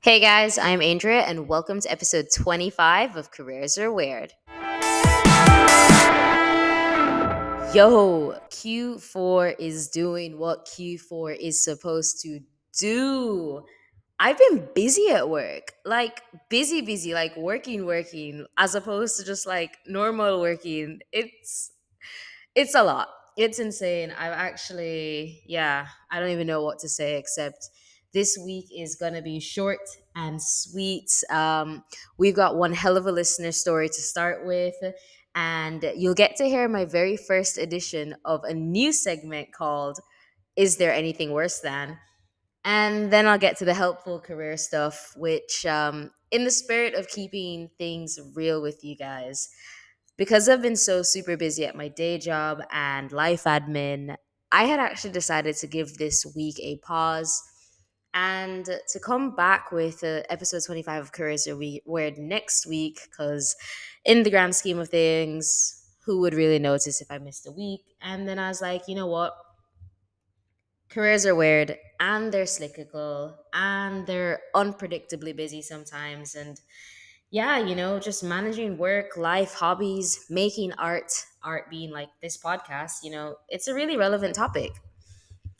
Hey guys, I'm Andrea, and welcome to episode 25 of Careers Are Weird. Yo, Q4 is doing what Q4 is supposed to do. I've been busy at work, like busy, like working, as opposed to just like normal working. It's a lot. It's insane. I've actually, yeah, I don't even know what to say except this week is going to be short and sweet. We've got one hell of a listener story to start with, and you'll get to hear my very first edition of a new segment called Is There Anything Worse Than? And then I'll get to the helpful career stuff, which, in the spirit of keeping things real with you guys, because I've been so super busy at my day job and life admin, I had actually decided to give this week a pause and to come back with episode 25 of Careers Are Weird next week, because in the grand scheme of things, who would really notice if I missed a week? And then I was like, you know what? Careers are weird and they're cyclical and they're unpredictably busy sometimes. And yeah, just managing work, life, hobbies, making art being like this podcast, it's a really relevant topic.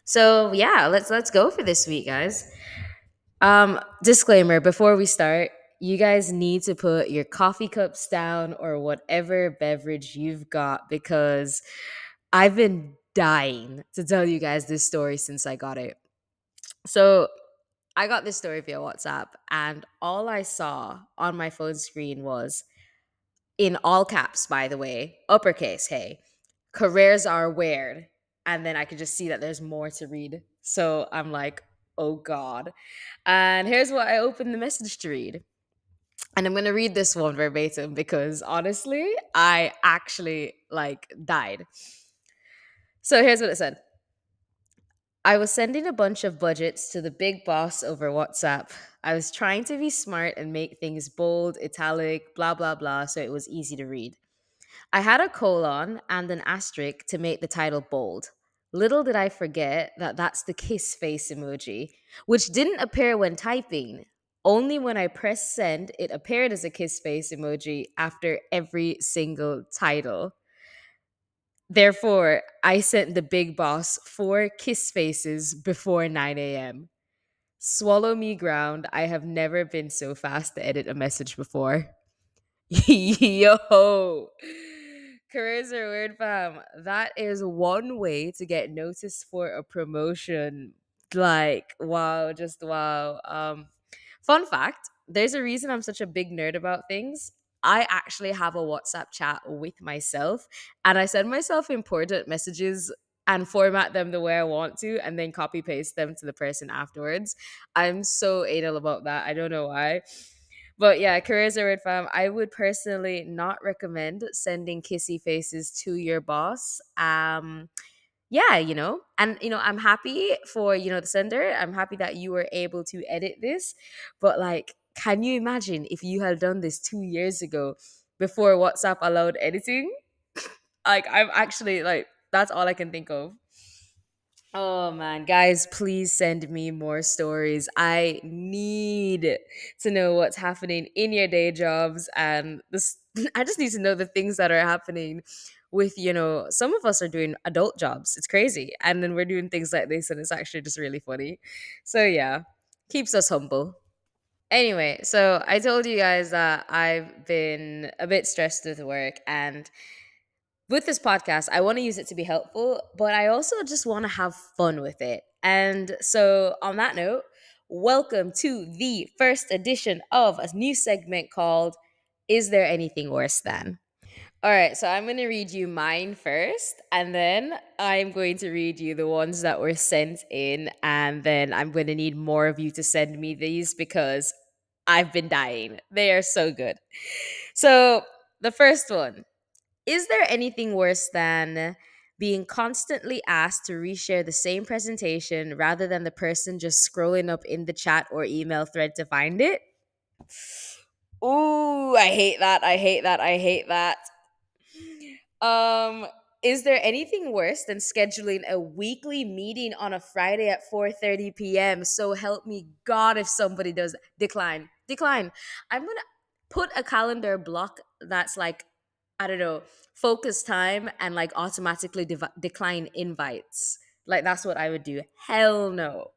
So yeah, let's go for this week, guys. Disclaimer before we start, you guys need to put your coffee cups down or whatever beverage you've got, because I've been dying to tell you guys this story since I got it. So I got this story via WhatsApp, and all I saw on my phone screen was, in all caps, by the way, uppercase, hey, careers are weird. And then I could just see that there's more to read. So I'm like, oh God. And here's what I opened the message to read. And I'm going to read this one verbatim because honestly, I actually like died. So here's what it said. I was sending a bunch of budgets to the big boss over WhatsApp. I was trying to be smart and make things bold, italic, blah, blah, blah, so it was easy to read. I had a colon and an asterisk to make the title bold. Little did I forget that that's the kiss face emoji, which didn't appear when typing. Only when I pressed send, it appeared as a kiss face emoji after every single title. Therefore, I sent the big boss 4 kiss faces before 9 a.m. Swallow me ground. I have never been so fast to edit a message before. Yo, careers are weird, fam. That is one way to get noticed for a promotion. Like, wow, just wow. Fun fact, there's a reason I'm such a big nerd about things. I actually have a WhatsApp chat with myself, and I send myself important messages and format them the way I want to, and then copy paste them to the person afterwards. I'm so anal about that. I don't know why. But yeah, careers are weird, fam. I would personally not recommend sending kissy faces to your boss. Yeah, and I'm happy for the sender. I'm happy that you were able to edit this, but like, can you imagine if you had done this 2 years ago before WhatsApp allowed editing? Like, I'm actually like, that's all I can think of. Oh man, guys, please send me more stories. I need to know what's happening in your day jobs, and this I just need to know the things that are happening with, some of us are doing adult jobs. It's crazy. And then we're doing things like this, and it's actually just really funny. So yeah, keeps us humble. Anyway, so I told you guys that I've been a bit stressed with work, and with this podcast, I want to use it to be helpful, but I also just want to have fun with it. And so, on that note, welcome to the first edition of a new segment called Is There Anything Worse Than? All right, so I'm going to read you mine first, and then I'm going to read you the ones that were sent in, and then I'm going to need more of you to send me these because I've been dying. They are so good. So, the first one, is there anything worse than being constantly asked to reshare the same presentation rather than the person just scrolling up in the chat or email thread to find it? Ooh, I hate that. I hate that. I hate that. Um, Is there anything worse than scheduling a weekly meeting on a Friday at 4:30 p.m.? So help me God if somebody does decline. Decline. I'm going to put a calendar block that's like, I don't know, focus time and like automatically decline invites. Like that's what I would do. Hell no.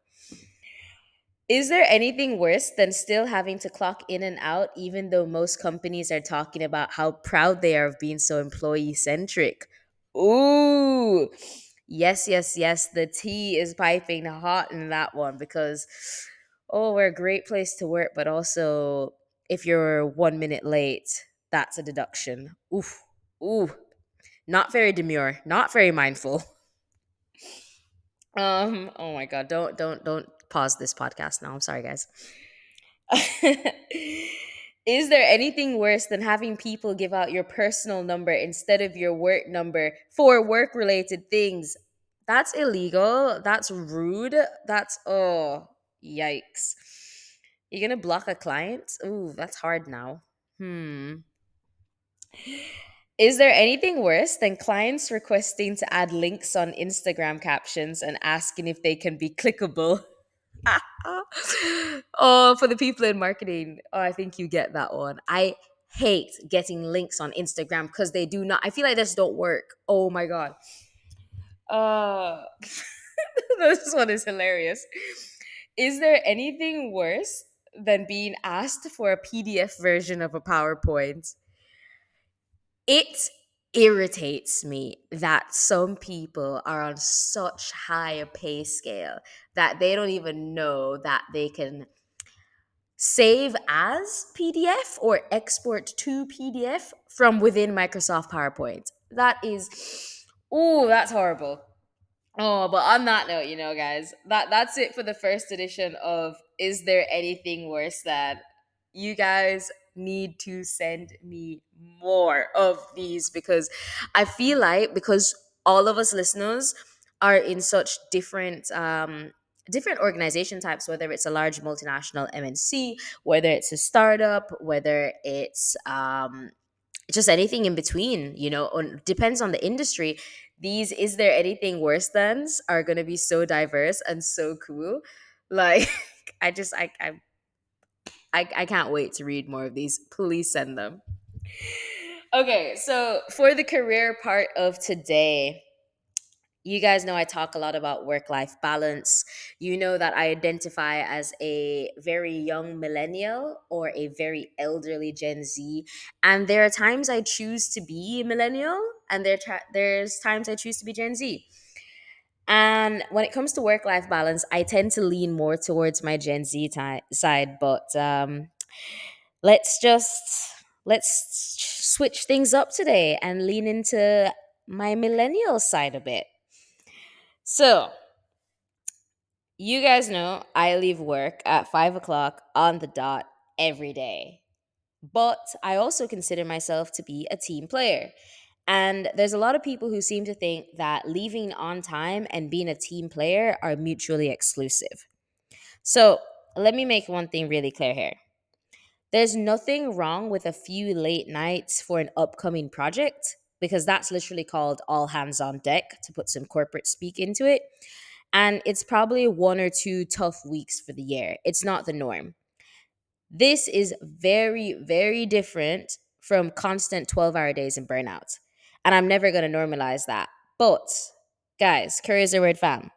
Is there anything worse than still having to clock in and out, even though most companies are talking about how proud they are of being so employee centric? Ooh, yes, yes, yes. The tea is piping hot in that one because, oh, we're a great place to work, but also if you're 1 minute late, that's a deduction. Oof, ooh, not very demure, not very mindful. Oh my God, don't pause this podcast now. I'm sorry, guys. Is there anything worse than having people give out your personal number instead of your work number for work related things? That's illegal. That's rude. That's, oh, yikes. You're going to block a client? Ooh, that's hard now. Hmm. Is there anything worse than clients requesting to add links on Instagram captions and asking if they can be clickable? Oh, for the people in marketing. Oh, I think you get that one. I hate getting links on Instagram because they do not, I feel like this don't work. Oh my God. Uh, this one is hilarious. Is there anything worse than being asked for a PDF version of a PowerPoint? It irritates me that some people are on such high pay scale that they don't even know that they can save as PDF or export to PDF from within Microsoft PowerPoint. That is, ooh, that's horrible. Oh, but on that note, guys, that's it for the first edition of Is There Anything Worse Than? You guys need to send me more of these because I feel like because all of us listeners are in such different organization types, whether it's a large multinational MNC, whether it's a startup, whether it's just anything in between, depends on the industry. These Is There Anything Worse Thans are going to be so diverse and so cool. Like, I just, I can't wait to read more of these. Please send them. Okay, so for the career part of today, you guys know I talk a lot about work life balance. You know that I identify as a very young millennial or a very elderly Gen Z. And there are times I choose to be a millennial, and there's times I choose to be Gen Z. And when it comes to work life balance, I tend to lean more towards my Gen Z side. But let's just let's switch things up today and lean into my millennial side a bit. So, you guys know I leave work at 5 o'clock on the dot every day. But I also consider myself to be a team player. And there's a lot of people who seem to think that leaving on time and being a team player are mutually exclusive. So let me make one thing really clear here. There's nothing wrong with a few late nights for an upcoming project, because that's literally called all hands on deck, to put some corporate speak into it. And it's probably 1 or 2 tough weeks for the year. It's not the norm. This is very, very different from constant 12-hour days and burnout. And I'm never going to normalize that. But, guys, careers are weird, fam.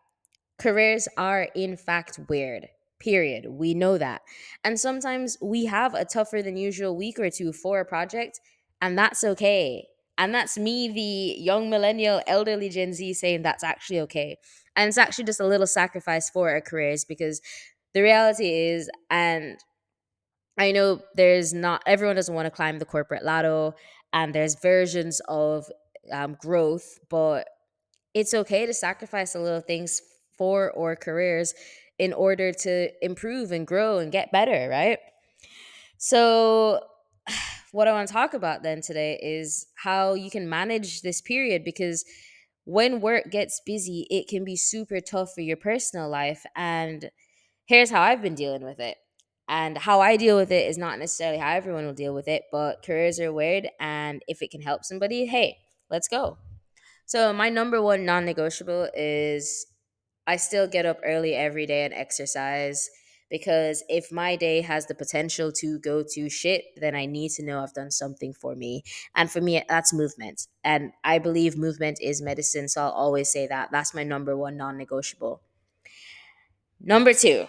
Careers are, in fact, weird. Period. We know that. And sometimes we have a tougher than usual week or two for a project, and that's okay. And that's me, the young millennial, elderly Gen Z, saying that's actually okay. And it's actually just a little sacrifice for our careers because the reality is, and I know there's not everyone doesn't want to climb the corporate ladder, and there's versions of growth, but it's okay to sacrifice a little things for our careers in order to improve and grow and get better, right? So, what I want to talk about then today is how you can manage this period because when work gets busy, it can be super tough for your personal life. And here's how I've been dealing with it. And how I deal with it is not necessarily how everyone will deal with it, but careers are weird. And if it can help somebody, hey, let's go. So my number one non-negotiable is I still get up early every day and exercise, because if my day has the potential to go to shit, then I need to know I've done something for me. And for me, that's movement. And I believe movement is medicine, so I'll always say that. That's my number one non-negotiable. Number two,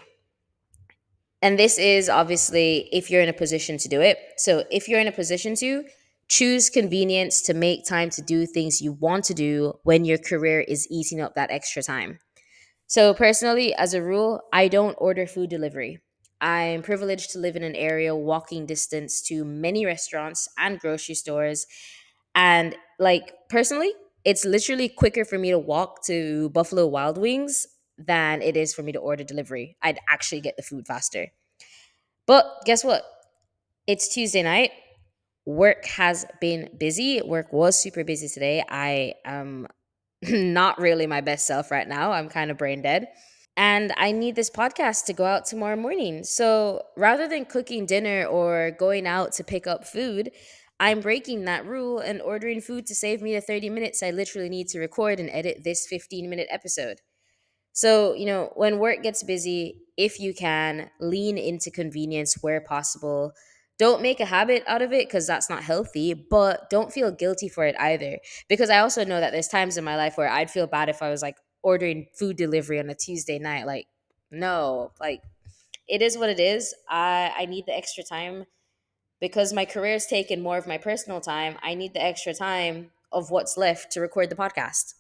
and this is obviously if you're in a position to do it. So if you're in a position to, choose convenience to make time to do things you want to do when your career is eating up that extra time. So, personally, as a rule, I don't order food delivery. I'm privileged to live in an area walking distance to many restaurants and grocery stores. And, like, personally, it's literally quicker for me to walk to Buffalo Wild Wings than it is for me to order delivery. I'd actually get the food faster. But guess what? It's Tuesday night. Work has been busy. Work was super busy today. I am not really my best self right now. I'm kind of brain dead. And I need this podcast to go out tomorrow morning. So rather than cooking dinner or going out to pick up food, I'm breaking that rule and ordering food to save me the 30 minutes I literally need to record and edit this 15-minute episode. So, when work gets busy, if you can, lean into convenience where possible. Don't make a habit out of it because that's not healthy, but don't feel guilty for it either. Because I also know that there's times in my life where I'd feel bad if I was like ordering food delivery on a Tuesday night. Like, no, like it is what it is. I need the extra time because my career's taken more of my personal time. I need the extra time of what's left to record the podcast.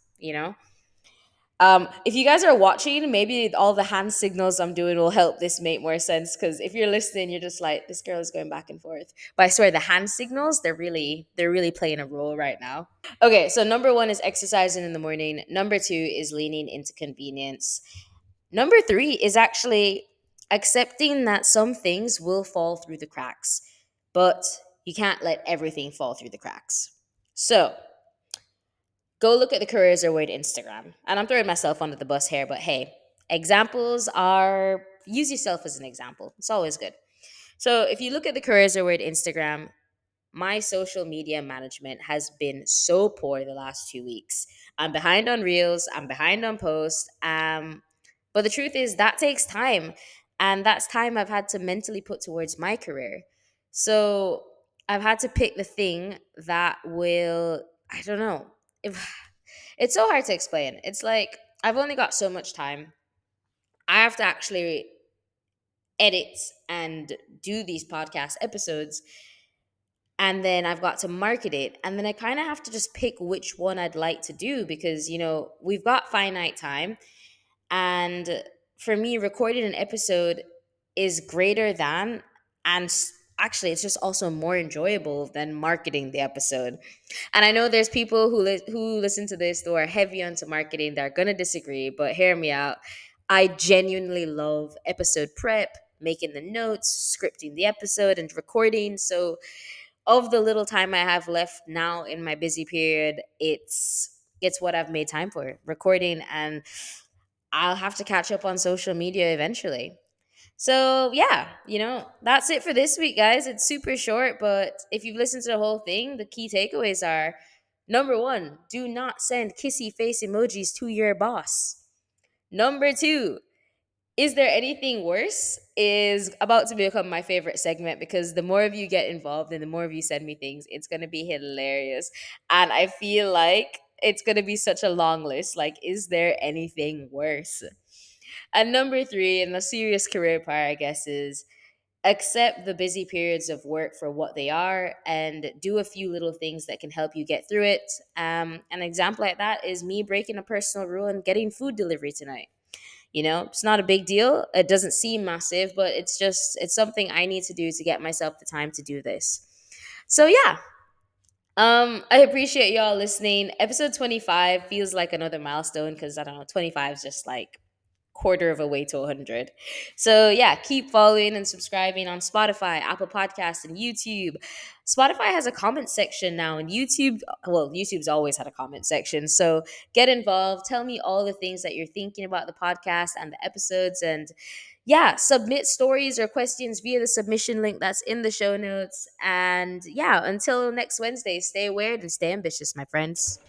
If you guys are watching, maybe all the hand signals I'm doing will help this make more sense. Because if you're listening, you're just like, this girl is going back and forth. But I swear, the hand signals, they're really playing a role right now. Okay, so number one is exercising in the morning. Number two is leaning into convenience. Number three is actually accepting that some things will fall through the cracks, but you can't let everything fall through the cracks. So go look at the Careers Award Instagram. And I'm throwing myself under the bus here, but hey, examples are use yourself as an example. It's always good. So if you look at the Careers Award Instagram, my social media management has been so poor the last 2 weeks. I'm behind on reels, I'm behind on posts. But the truth is that takes time. And that's time I've had to mentally put towards my career. So I've had to pick the thing that will, I don't know. If it's so hard to explain. It's like I've only got so much time. I have to actually edit and do these podcast episodes, and then I've got to market it, and then I kind of have to just pick which one I'd like to do because we've got finite time. And for me, recording an episode is greater than, and actually it's just also more enjoyable than marketing the episode. And I know there's people who listen to this who are heavy onto marketing. They're gonna disagree, but hear me out. I genuinely love episode prep, making the notes, scripting the episode, and recording. So, of the little time I have left now in my busy period, it's what I've made time for, recording, and I'll have to catch up on social media eventually. So yeah, that's it for this week, guys. It's super short, but if you've listened to the whole thing, the key takeaways are: number one, do not send kissy face emojis to your boss. Number two, is there anything worse? Is about to become my favorite segment because the more of you get involved and the more of you send me things, it's gonna be hilarious. And I feel like it's gonna be such a long list. Like, is there anything worse? And number three, and the serious career part, I guess, is accept the busy periods of work for what they are and do a few little things that can help you get through it. An example like that is me breaking a personal rule and getting food delivery tonight. It's not a big deal. It doesn't seem massive, but it's something I need to do to get myself the time to do this. So yeah, I appreciate y'all listening. Episode 25 feels like another milestone because I don't know, 25 is just like quarter of a way to 100. So yeah, keep following and subscribing on Spotify, Apple Podcasts, and YouTube. Spotify has a comment section now, and YouTube's always had a comment section. So get involved. Tell me all the things that you're thinking about the podcast and the episodes, and yeah, submit stories or questions via the submission link that's in the show notes. And yeah, until next Wednesday, stay weird and stay ambitious, my friends.